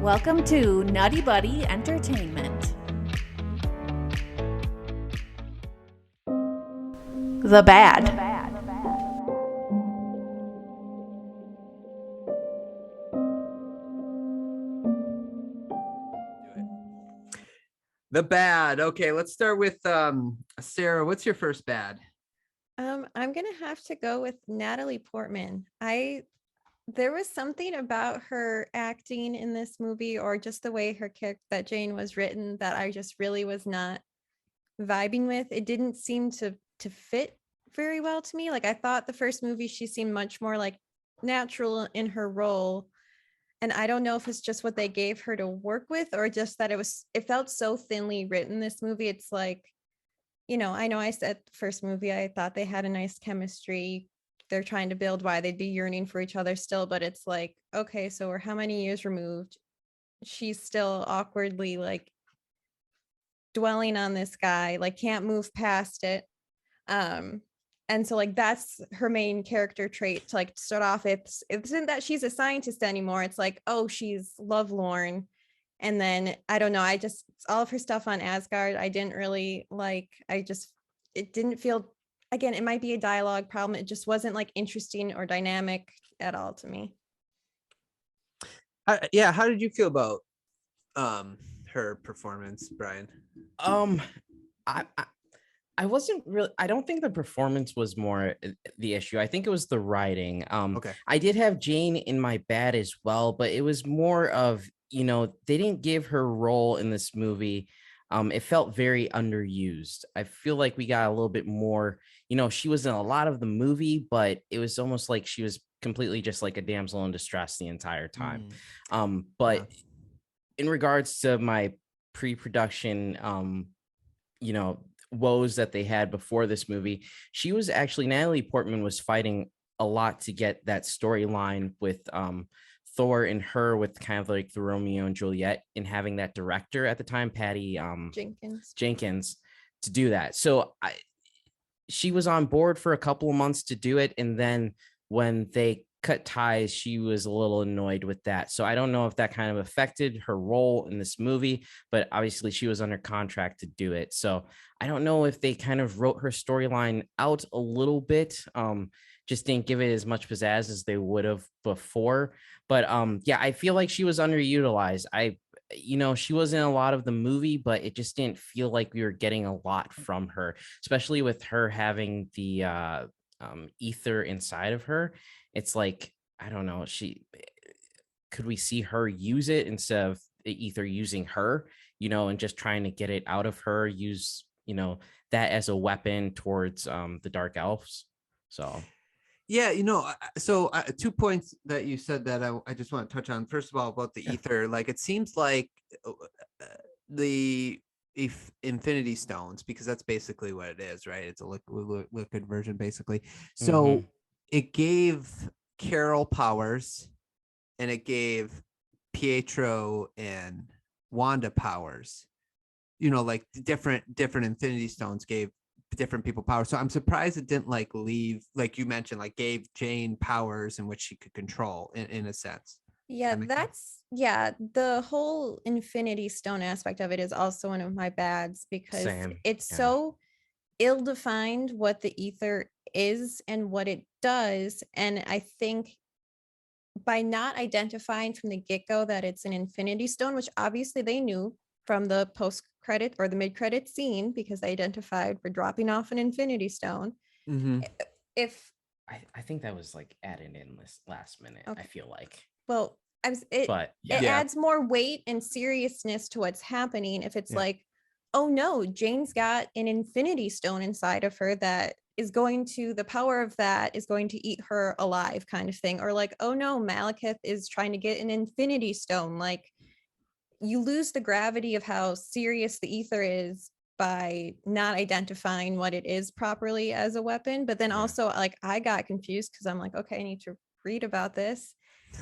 Welcome to NuttieBuddie Entertainment. The Bad. The bad. Okay, let's start with Sarah. What's your first bad? I'm gonna have to go with Natalie Portman. There was something about her acting in this movie, or just the way her character that Jane was written, that I just really was not vibing with. It didn't seem to fit very well to me. Like, I thought the first movie she seemed much more like natural in her role. And I don't know if it's just what they gave her to work with, or just that it felt so thinly written, this movie. It's like, I know I said the first movie, I thought they had a nice chemistry. They're trying to build why they'd be yearning for each other still, but it's like, okay, so we're how many years removed? She's still awkwardly like dwelling on this guy, like can't move past it. And so like that's her main character trait to like start off. It isn't that she's a scientist anymore. It's like, oh, she's lovelorn. And then I don't know, all of her stuff on Asgard, I didn't really like. It didn't feel, again, it might be a dialogue problem. It just wasn't like interesting or dynamic at all to me. How did you feel about her performance, Brian? I wasn't really, I don't think the performance was more the issue. I think it was the writing. Okay. I did have Jane in my bad as well, but it was more of, they didn't give her role in this movie. It felt very underused. I feel like we got a little bit more, she was in a lot of the movie, but it was almost like she was completely just like a damsel in distress the entire time. But in regards to my pre-production, woes that they had before this movie, Natalie Portman was fighting a lot to get that storyline with Thor and her, with kind of like the Romeo and Juliet, and having that director at the time, Patty Jenkins, to do that. So she was on board for a couple of months to do it, and then when they cut ties, she was a little annoyed with that. So I don't know if that kind of affected her role in this movie, but obviously she was under contract to do it. So I don't know if they kind of wrote her storyline out a little bit, just didn't give it as much pizzazz as they would have before. But I feel like she was underutilized. She was in a lot of the movie, but it just didn't feel like we were getting a lot from her, especially with her having the ether inside of her. It's like, I don't know, could we see her use it instead of the ether using her, and just trying to get it out of her, use, that as a weapon towards the dark elves. So yeah, so 2 points that you said that I just want to touch on. First of all, about the ether, like it seems like the Infinity Stones, because that's basically what it is, right? It's a liquid version, basically. So it gave Carol powers, and it gave Pietro and Wanda powers. Like different Infinity Stones gave different people powers. So I'm surprised it didn't like leave, like you mentioned, like gave Jane powers in which she could control in a sense. Yeah, the whole Infinity Stone aspect of it is also one of my bads, because it's so ill-defined what the ether is and what it does. And I think by not identifying from the get-go that it's an Infinity Stone, which obviously they knew from the post-credit or the mid-credit scene, because they identified we're dropping off an Infinity Stone. If I think that was like added in this last minute. Okay. I feel like, well, it adds more weight and seriousness to what's happening if it's like, oh no, Jane's got an Infinity Stone inside of her that is the power of that is going to eat her alive, kind of thing. Or like, oh no, Malekith is trying to get an Infinity Stone. Like, you lose the gravity of how serious the ether is by not identifying what it is properly as a weapon. But then also, like, I got confused because I'm like, okay, I need to read about this.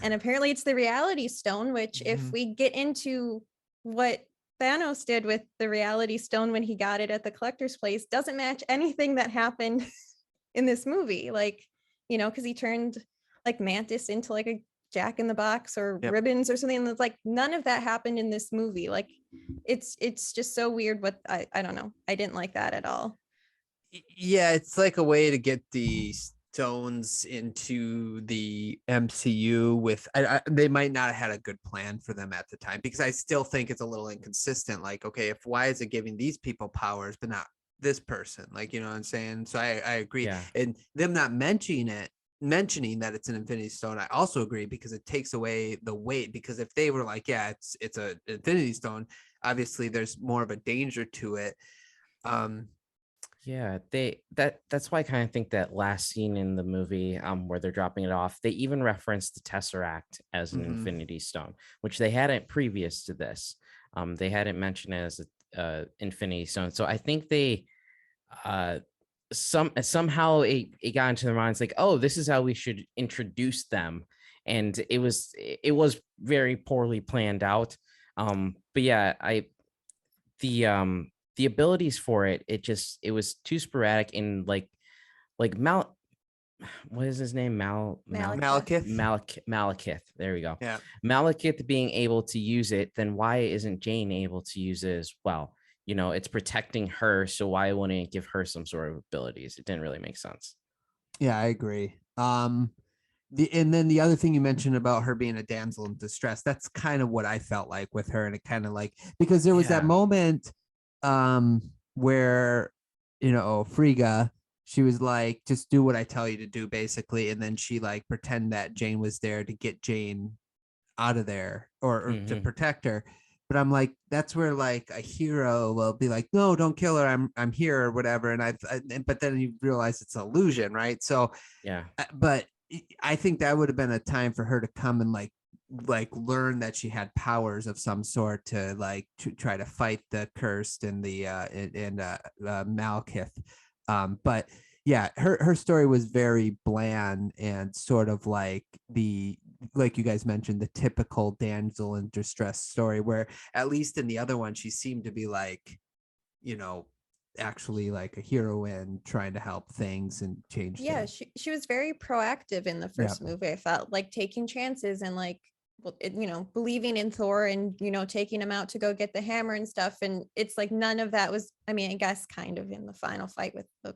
And apparently it's the Reality Stone, which if we get into what Thanos did with the Reality Stone when he got it at the collector's place, doesn't match anything that happened in this movie. Like, because he turned like Mantis into like Jack in the Box or Yep. ribbons or something. That's like none of that happened in this movie. Like it's just so weird. What I don't know. I didn't like that at all. Yeah, it's like a way to get the stones into the MCU with they might not have had a good plan for them at the time, because I still think it's a little inconsistent. Like, okay, if why is it giving these people powers but not this person? Like, you know what I'm saying? So I agree. Yeah. And them not mentioning that it's an Infinity Stone, I also agree, because it takes away the weight. Because if they were like, yeah, it's a Infinity Stone, obviously there's more of a danger to it. Yeah, that's why I kind of think that last scene in the movie, where they're dropping it off, they even referenced the Tesseract as an Infinity Stone, which they hadn't previous to this. They hadn't mentioned it as a Infinity Stone. So I think they somehow it got into their minds like, oh, this is how we should introduce them. And it was very poorly planned out. But yeah, the abilities for it was too sporadic. And like what is his name? Malekith. Malekith. There we go. Yeah. Malekith being able to use it, then why isn't Jane able to use it as well? You know, it's protecting her, so why wouldn't it give her some sort of abilities? It didn't really make sense. Yeah, I agree. And then the other thing you mentioned about her being a damsel in distress, that's kind of what I felt like with her. And it kind of like, because there was that moment where, you know, Frigga, she was like, just do what I tell you to do, basically. And then she like pretend that Jane was there to get Jane out of there, or to protect her. But I'm like, that's where like a hero will be like, no, don't kill her. I'm here or whatever. And but then you realize it's an illusion, right? So yeah, but I think that would have been a time for her to come and like learn that she had powers of some sort to like to try to fight the cursed and the Malekith. But yeah, her story was very bland and sort of like like you guys mentioned, the typical damsel in distress story, where at least in the other one she seemed to be like, you know, actually like a heroine trying to help things and change things. She was very proactive in the first movie. I felt like taking chances and like, you know, believing in Thor and, you know, taking him out to go get the hammer and stuff. And it's like none of that was, I mean, I guess kind of in the final fight with the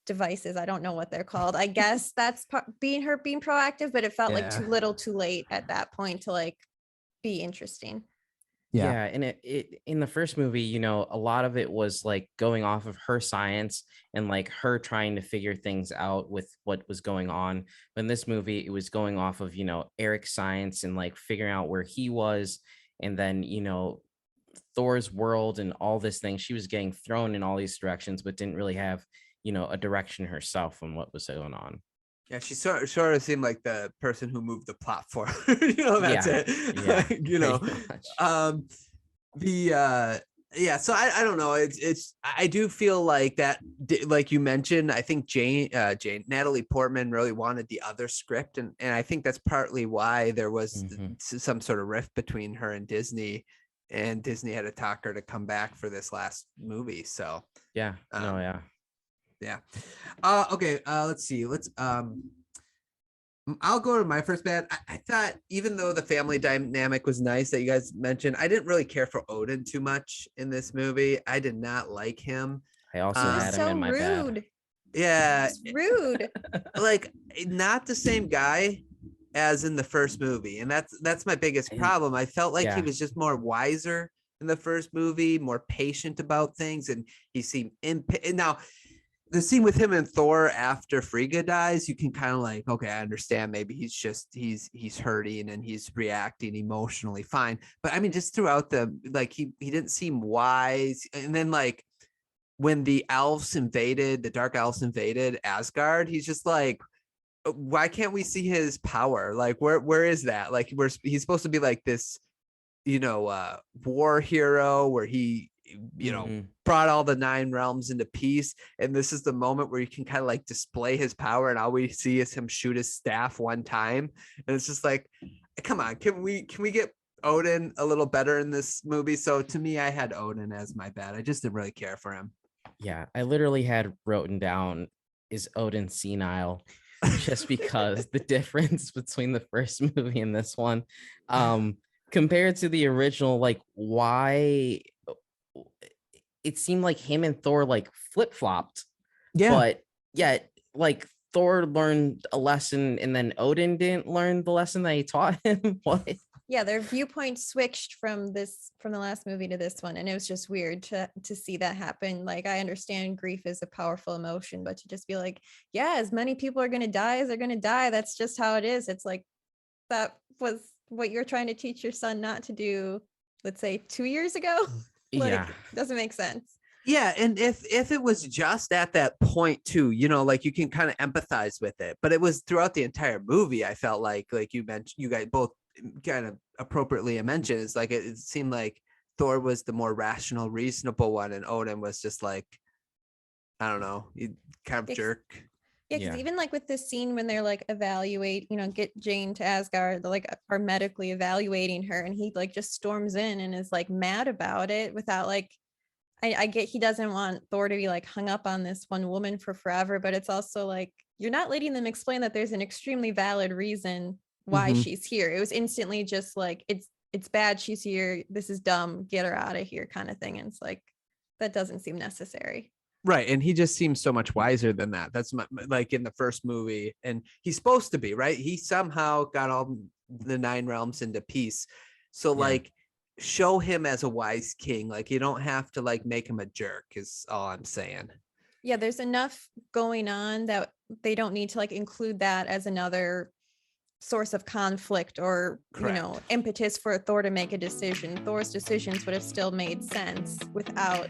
devices, I don't know what they're called. I guess that's being proactive, but it felt like too little too late at that point to like be interesting. Yeah, and it in the first movie, you know, a lot of it was like going off of her science and like her trying to figure things out with what was going on. But in this movie, it was going off of, you know, Eric's science and like figuring out where he was, and then, you know, Thor's world and all this thing. She was getting thrown in all these directions, but didn't really have, you know, a direction herself on what was going on. Yeah, she sort of seemed like the person who moved the plot for her. You know, that's it. Yeah, you know, yeah. So I don't know. I do feel like that, like you mentioned, I think Natalie Portman really wanted the other script, and I think that's partly why there was some sort of rift between her and Disney had to talk her to come back for this last movie. So yeah, yeah. Okay. Let's see. I'll go to my first bad. I thought, even though the family dynamic was nice that you guys mentioned, I didn't really care for Odin too much in this movie. I did not like him. I also had him in my bad. Yeah. Rude. Like, not the same guy as in the first movie. And that's my biggest problem. I felt like he was just more wiser in the first movie, more patient about things. And he seemed now, the scene with him and Thor after Frigga dies, you can kind of like, okay, I understand. Maybe he's hurting and he's reacting emotionally fine. But I mean, just throughout like, he didn't seem wise. And then like when the dark elves invaded Asgard, he's just like, why can't we see his power? Like, where is that? Like, he's supposed to be like this, you know, war hero where he, you know, brought all the 9 realms into peace, and this is the moment where you can kind of like display his power, and all we see is him shoot his staff one time, and it's just like, come on, can we get Odin a little better in this movie? So to me, I had Odin as my bad. I just didn't really care for him. Yeah, I literally had written down, is Odin senile? just because the difference between the first movie and this one, compared to the original, like why it seemed like him and Thor like flip-flopped, but yet like Thor learned a lesson and then Odin didn't learn the lesson that he taught him. What? Yeah, their viewpoints switched from the last movie to this one, and it was just weird to see that happen. Like, I understand grief is a powerful emotion, but to just be like, yeah, as many people are going to die as they're going to die, that's just how it is. It's like, that was what you're trying to teach your son not to do, let's say 2 years ago. Like, Yeah. doesn't make sense. Yeah, and if it was just at that point too, you know, like you can kind of empathize with it, but it was throughout the entire movie. I felt like you mentioned, you guys both kind of appropriately mentioned, it's like it seemed like Thor was the more rational, reasonable one, and Odin was just like, I don't know, kind of jerk. Yeah, because even like with this scene when they're like get Jane to Asgard, they're like are medically evaluating her, and he like just storms in and is like mad about it without like, I get he doesn't want Thor to be like hung up on this one woman for forever, but it's also like you're not letting them explain that there's an extremely valid reason why she's here. It was instantly just like, it's bad she's here, this is dumb, get her out of here kind of thing. And it's like, that doesn't seem necessary. Right, and he just seems so much wiser than that. That's like in the first movie, and he's supposed to be, right? He somehow got all the 9 realms into peace. So like, show him as a wise king. Like, you don't have to like make him a jerk, is all I'm saying. Yeah, there's enough going on that they don't need to like include that as another source of conflict or impetus for Thor to make a decision. Thor's decisions would have still made sense without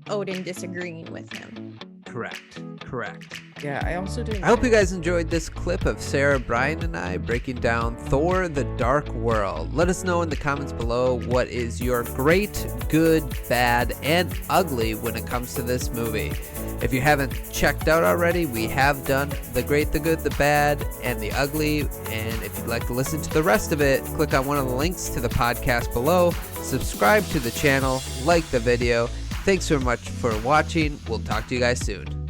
Odin disagreeing with him. Correct. Yeah, I also didn't. I hope you guys enjoyed this clip of Sarah, Brian, and I breaking down Thor: The Dark World. Let us know in the comments below what is your great, good, bad, and ugly when it comes to this movie. If you haven't checked out already, we have done the great, the good, the bad, and the ugly. And if you'd like to listen to the rest of it, click on one of the links to the podcast below. Subscribe to the channel, like the video. Thanks so much for watching. We'll talk to you guys soon.